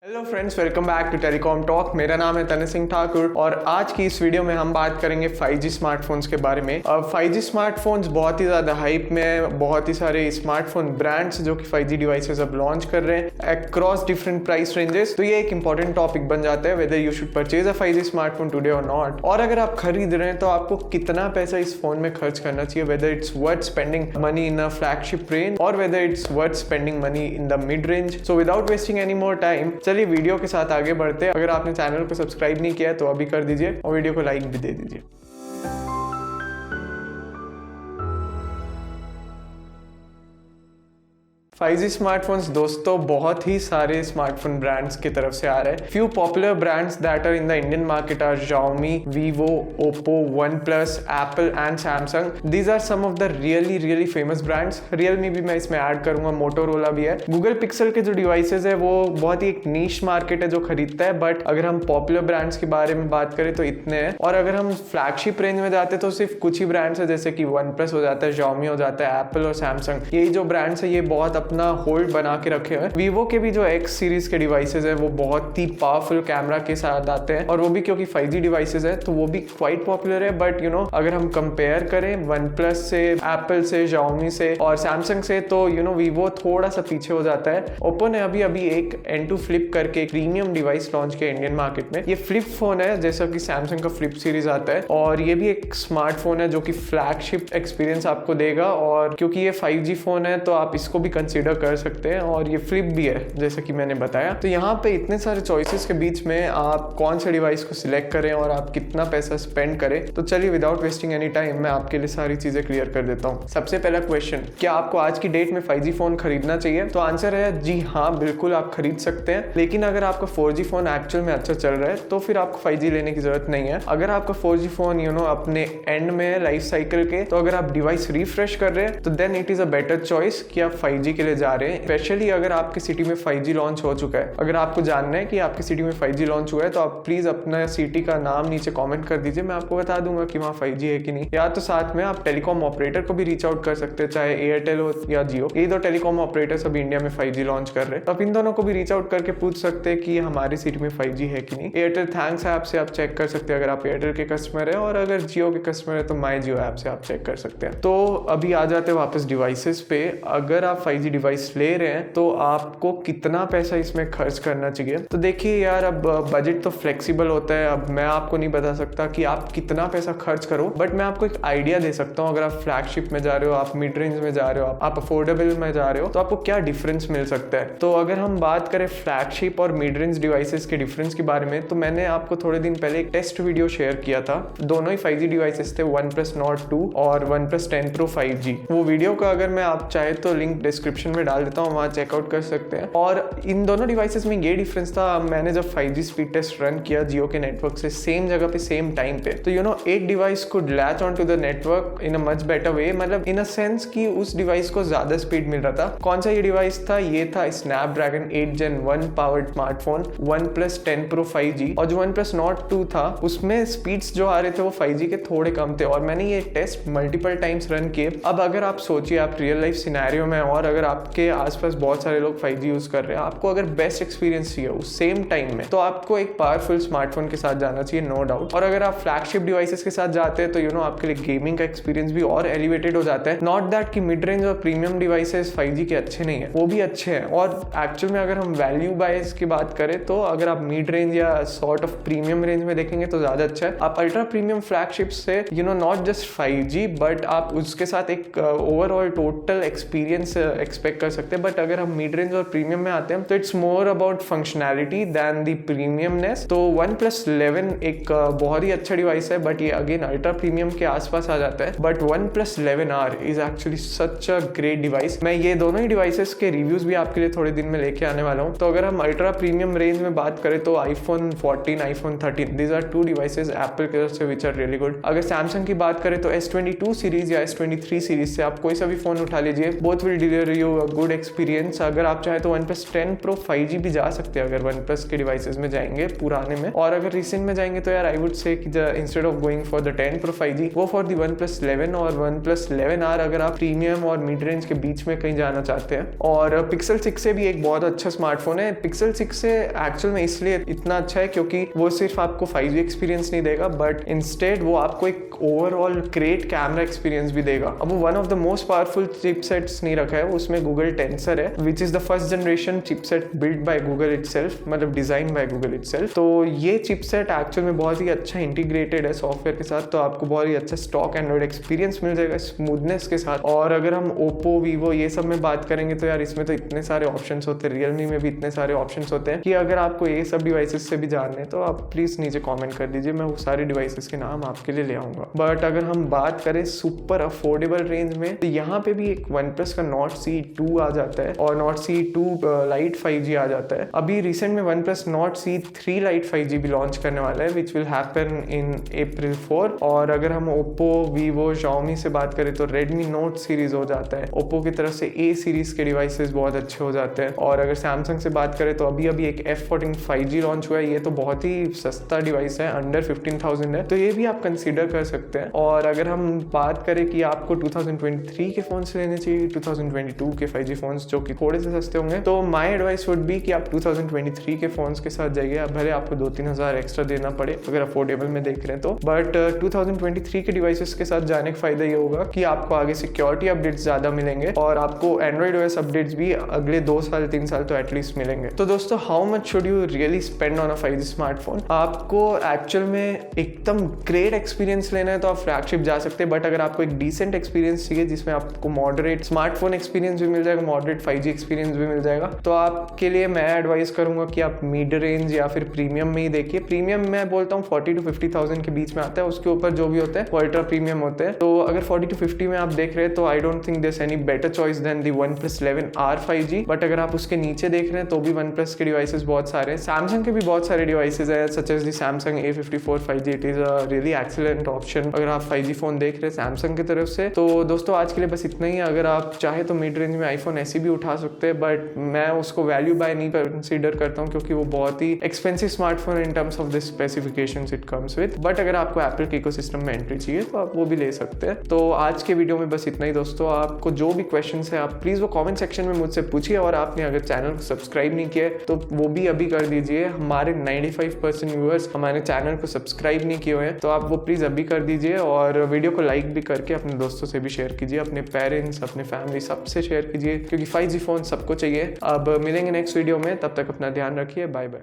Hello friends, welcome back to telecom talk. मेरा नाम है तनिष सिंह ठाकुर और आज की इस वीडियो में हम बात करेंगे 5G स्मार्टफोन्स के बारे में। 5G स्मार्टफोन्स बहुत ही ज़्यादा हाइप में है। बहुत ही सारे स्मार्टफोन ब्रांड्स जो कि 5G डिवाइसेस अब लॉन्च कर रहे हैं अक्रॉस डिफरेंट प्राइस रेंजेस। तो ये एक इंपॉर्टेंट टॉपिक बन जाता है whether you should purchase a 5G smartphone today और नॉट। और अगर आप खरीद रहे हैं तो आपको कितना पैसा इस फोन में खर्च करना चाहिए, whether it's worth spending money in a flagship range और whether it's worth spending money in the mid range. So without wasting any more time, चलिए वीडियो के साथ आगे बढ़ते हैं। अगर आपने चैनल को सब्सक्राइब नहीं किया है तो अभी कर दीजिए और वीडियो को लाइक भी दे दीजिए। 5G स्मार्टफोन्स दोस्तों बहुत ही सारे स्मार्टफोन ब्रांड्स की तरफ से आ रहे हैं। Few popular brands that are in the Indian market are Xiaomi, Vivo, Oppo, OnePlus, Apple and Samsung. These are some of the really famous brands. Realme भी मैं इसमें ऐड करूंगा, Motorola भी है। Google Pixel के जो डिवाइसेस है वो बहुत ही एक नीश मार्केट है जो खरीदता है, बट अगर हम पॉपुलर ब्रांड्स के बारे में बात करें तो इतने हैं। और अगर हम फ्लैगशिप रेंज में जाते हैं तो सिर्फ कुछ ही ब्रांड्स है, जैसे कि OnePlus हो जाता है, Xiaomi हो जाता है, Apple और Samsung। यही जो ब्रांड्स है ये बहुत अपना होल्ड बना के रखे हैं। वीवो के भी जो X सीरीज के डिवाइसेस है वो बहुत ही पावरफुल कैमरा के साथ आते हैं और वो भी क्योंकि 5G डिवाइसेस है तो वो भी क्वाइट पॉपुलर है। बट यू नो अगर हम कंपेयर करें OnePlus से, Apple से, Xiaomi से और Samsung से तो यू नो वीवो थोड़ा सा पीछे हो जाता है। Oppo ने अभी एक N2 Flip करके एक प्रीमियम डिवाइस लॉन्च किया इंडियन मार्केट में। ये फ्लिप फोन है जैसा कि Samsung का फ्लिप सीरीज आता है और ये भी एक स्मार्टफोन है जो कि फ्लैगशिप एक्सपीरियंस आपको देगा। और क्योंकि ये 5G फोन है तो आप इसको भी कंसिडर कर सकते हैं और ये फ्लिप भी है जैसा कि मैंने बताया। तो यहाँ पे इतने सारे चॉइसेस के बीच में आप कौन सा डिवाइस को सिलेक्ट करें और आप कितना पैसा स्पेंड करें, तो चलिए विदाउट वेस्टिंग एनी टाइम मैं आपके लिए सारी चीजें क्लियर कर देता हूँ। सबसे पहला क्वेश्चन, क्या आपको आज की डेट में 5G फोन खरीदना चाहिए? तो आंसर है जी हाँ, बिल्कुल आप खरीद सकते हैं। लेकिन अगर आपका 4G फोन एक्चुअल में अच्छा चल रहा है तो फिर आपको 5G लेने की जरूरत नहीं है। अगर आपका 4G फोन यू नो अपने एंड में है लाइफ साइकिल के, तो अगर आप डिवाइस रिफ्रेश कर रहे हैं तो then it is a better choice कि आप 5G के लिए जा रहे हैं। स्पेशली अगर आपकी सिटी में 5G लॉन्च हो चुका है। अगर आपको जानना है कि आपकी सिटी में 5G लॉन्च हुआ है तो आप प्लीज अपना सिटी का नाम नीचे कमेंट कर दीजिए, मैं आपको बता दूंगा कि वहाँ 5G है कि नहीं। या तो साथ में आप टेलीकॉम ऑपरेटर को भी रीच आउट कर सकते हैं, चाहे एयरटेल हो या जियो। ये दो टेलीकॉम ऑपरेटर्स अभी इंडिया में 5G लॉन्च कर रहे हैं, तो आप इन दोनों को भी रीच आउट करके पूछ सकते हैं कि हमारी सिटी में 5G है कि नहीं। एयरटेल थैंक्स ऐप से आप चेक कर सकते हैं अगर आप एयरटेल के कस्टमर है, और अगर जियो के कस्टमर है तो माई जियो ऐप से आप चेक कर सकते हैं। तो अभी आ जाते हैं वापस डिवाइसेस पे। अगर आप 5G डिवाइस ले रहे हैं तो आपको कितना पैसा इसमें खर्च करना चाहिए? तो देखिए यार, अब बजट तो फ्लेक्सिबल होता है। अब मैं आपको नहीं बता सकता कि आप कितना पैसा खर्च करो, बट मैं आपको एक आइडिया दे सकता हूँ। अगर आप फ्लैगशिप में जा रहे हो, आप मिड रेंज में जा रहे हो, आप अफोर्डेबल में जा रहे हो, तो आपको क्या डिफरेंस मिल सकता है। तो अगर हम बात करें फ्लैगशिप और मिड रेंज डिवाइसेस के डिफरेंस के बारे में, तो मैंने आपको थोड़े दिन पहले एक टेस्ट वीडियो शेयर किया था। दोनों ही 5G डिवाइसेस थे, OnePlus Nord 2 और OnePlus 10 Pro 5G। वो वीडियो का अगर मैं आप चाहे तो लिंक डिस्क्रिप्शन में डाल देता हूँ, वहाँ चेकआउट कर सकते हैं। और इन दोनों डिवाइसेस में ये डिफरेंस था, मैंने जब 5G स्पीड टेस्ट रन किया जियो के नेटवर्क से सेम जगह पे सेम टाइम पे, तो यू नो एक device could latch on to the network in a much better way, मतलब इन अ सेंस कि उस डिवाइस को ज्यादा स्पीड मिल रहा था। कौन सा ये डिवाइस था? ये था Snapdragon 8 Gen 1 powered smartphone OnePlus 10 Pro 5G। और जो OnePlus Nord 2 था उसमें स्पीड्स जो आ रहे थे वो 5G के थोड़े कम थे, और मैंने ये टेस्ट मल्टीपल टाइम्स रन किए। अब अगर आप सोचिए आप रियल लाइफ सिनेरियो में और अगर आपके आसपास बहुत सारे लोग 5G यूज कर रहे हैं, आपको अगर बेस्ट एक्सपीरियंस चाहिए उस सेम टाइम में, तो आपको एक पावरफुल स्मार्टफोन के साथ जाना चाहिए, नो डाउट। और अगर आप फ्लैगशिप डिवाइसेस के साथ जाते हैं तो यू नो आपके लिए गेमिंग का एक्सपीरियंस भी और एलिवेटेड हो जाता है। नॉट दैट कि मिड रेंज और प्रीमियम डिवाइसेस 5G के अच्छे नहीं है, वो भी अच्छे हैं। और एक्चुअल में अगर हम वैल्यू बाइस की बात करें तो अगर आप मिड रेंज या सॉर्ट ऑफ प्रीमियम रेंज में देखेंगे तो ज्यादा अच्छा है। आप अल्ट्रा प्रीमियम फ्लैगशिप से you know not just 5G but आप उसके साथ एक ओवरऑल टोटल एक्सपीरियंस एक्सपेक्ट कर सकते हैं। बट अगर हम मिड रेंज और प्रीमियम में आते हैं तो it's more about functionality than the premiumness. तो OnePlus 11 एक बहुत ही अच्छा डिवाइस है, बट ये अगेन अल्ट्रा प्रीमियम के आसपास आ जाता है। But OnePlus 11R is actually such a great device. मैं ये दोनों ही डिवाइसेस के रिव्यूज भी आपके लिए थोड़े दिन में लेके आने वाला हूँ। तो अगर हम अल्ट्रा प्रीमियम रेंज में बात करें तो iPhone 14, iPhone 13, these are two devices Apple की तरफ से which are really good। अगर सैमसंग की बात करें तो S22 सीरीज या S23 सीरीज से आप कोई सा भी फोन उठा लीजिए, both will deliver you you a good experience. अगर आप चाहे तो OnePlus 10 Pro 5G भी जा सकते हैं अगर OnePlus के डिवाइसेस में जाएंगे पुराने में, और अगर रिसेंट में जाएंगे तो यार I would say instead of going for the 10 Pro 5G वो फॉर द OnePlus 11 और OnePlus 11R अगर आप प्रीमियम और मिड रेंज के बीच में कहीं जाना चाहते हैं। और Pixel 6 से भी एक बहुत अच्छा स्मार्टफोन है। Pixel 6 से एक्चुअल में इसलिए इतना अच्छा है क्योंकि वो सिर्फ आपको 5G एक्सपीरियंस नहीं देगा बट इंस्टेड वो आपको एक ओवरऑल ग्रेट कैमरा एक्सपीरियंस भी देगा। अब वो one of the most powerful chipsets नहीं रखा है, उसमें गूगल टेंसर है which is the first generation chipset build by Google itself, मतलब डिजाइन बाय गूगल इटसेल्फ। तो ये चिपसेट एक्चुअल में बहुत ही अच्छा इंटीग्रेटेड है सॉफ्टवेयर के साथ, तो आपको बहुत ही अच्छा स्टॉक एंड्रॉइड एक्सपीरियंस मिल जाएगा स्मूथनेस के साथ। और अगर हम ओप्पो वीवो ये सब में बात करेंगे तो यार इसमें तो इतने सारे ऑप्शंस होते हैं, रियलमी में भी इतने सारे ऑप्शंस होते हैं कि अगर आपको ये सब डिवाइसेस से भी जानने तो आप प्लीज नीचे कमेंट कर दीजिए, मैं वो सारे डिवाइसेस के नाम आपके लिए ले आऊंगा। बट अगर हम बात करें सुपर अफोर्डेबल रेंज में तो यहाँ पे भी एक OnePlus का Nord CE2 आ जाता है और Nord CE2 Lite 5G आ जाता है। अभी रिसेंट में OnePlus Nord CE3 Lite 5G भी लॉन्च करने वाला है which will happen in April 4। और अगर हम Oppo, Vivo, Xiaomi से बात करें तो Redmi Note सीरीज हो जाता है। Oppo की तरफ से A सीरीज के डिवाइसेस बहुत अच्छे हो जाते हैं। और अगर Samsung से बात करें तो अभी एक F14 5G लॉन्च हुआ है, ये तो बहुत ही सस्ता डिवाइस है, अंडर 15,000 है, तो ये भी आप कंसीडर कर सकते हैं। और अगर हम बात करें कि आपको 2023 के फोन से लेने चाहिए 2022 के 5G फोन्स जो कि थोड़े से सस्ते होंगे, तो माय एडवाइस वुड बी कि आप 2023 के फोन्स के साथ जाइए। भले आपको 2-3 हज़ार एक्स्ट्रा देना पड़े अगर अफोर्डेबल में देख रहे हैं तो, बट 2023 के डिवाइसेस के साथ जाने का फायदा ये होगा कि आपको आगे सिक्योरिटी अपडेट्स ज्यादा मिलेंगे और आपको एंड्रॉइड OS अपडेट्स भी अगले 2-3 साल तो एटलीस्ट मिलेंगे। तो दोस्तों how much should you really spend on a 5G smartphone? आपको एक्चुअल में एकदम ग्रेट एक्सपीरियंस लेना है तो आप फ्लैगशिप जा सकते हैं, बट अगर आपको एक डिसेंट एक्सपीरियंस चाहिए जिसमें आपको मॉडरेट स्मार्टफोन एक्सपीरियंस भी मिल जाएगा, मॉडरेट 5G एक्सपीरियंस भी मिल जाएगा, तो आपके लिए मैं एडवाइस करूंगा कि आप मिड रेंज या फिर प्रीमियम में ही देखिए। प्रीमियम मैं बोलता हूँ 40 to 50,000 के बीच में आता है, उसके ऊपर जो भी होता है वो अल्ट्रा प्रीमियम होते हैं। तो अगर 40 to 50 में आप देख रहे हैं तो I don't think there any better choice than the OnePlus 11R 5G। But अगर आप उसके नीचे देख रहे हैं तो भी OnePlus के डिवाइसेस बहुत सारे हैं, सैमसंग के भी बहुत सारे डिवाइसेस हैं such as the Samsung A54 5G। It is a really excellent option अगर आप 5G फोन देख रहे हैं सैमसंग की तरफ से। तो दोस्तों आज के लिए बस इतना ही। अगर आप चाहे तो मिड रेंज में आईफोन ऐसे भी उठा सकते हैं, बट मैं उसको वैल्यू बाय नहीं कंसीडर करता हूँ क्योंकि वो बहुत ही expensive smartphone in terms of the specifications it comes with. But अगर आपको एप्पल के इकोसिस्टम में एंट्री चाहिए तो आप वो भी ले सकते हैं। तो आज के वीडियो में बस इतना ही दोस्तों। आपको जो भी क्वेश्चन है आप प्लीज वो कमेंट सेक्शन में मुझसे पूछिए, और आपने अगर चैनल को सब्सक्राइब नहीं किया तो वो भी अभी कर दीजिए। हमारे 95% व्यूअर्स हमारे चैनल को सब्सक्राइब नहीं किए हुए हैं, तो आप वो प्लीज अभी कर दीजिए। और वीडियो को लाइक भी करके अपने दोस्तों से भी शेयर कीजिए, अपने पेरेंट्स, अपने फैमिली सबसे शेयर कीजिए, क्योंकि 5G फोन सबको चाहिए। अब मिलेंगे नेक्स्ट वीडियो में, तब तक अपना ध्यान रखिए, बाय बाय।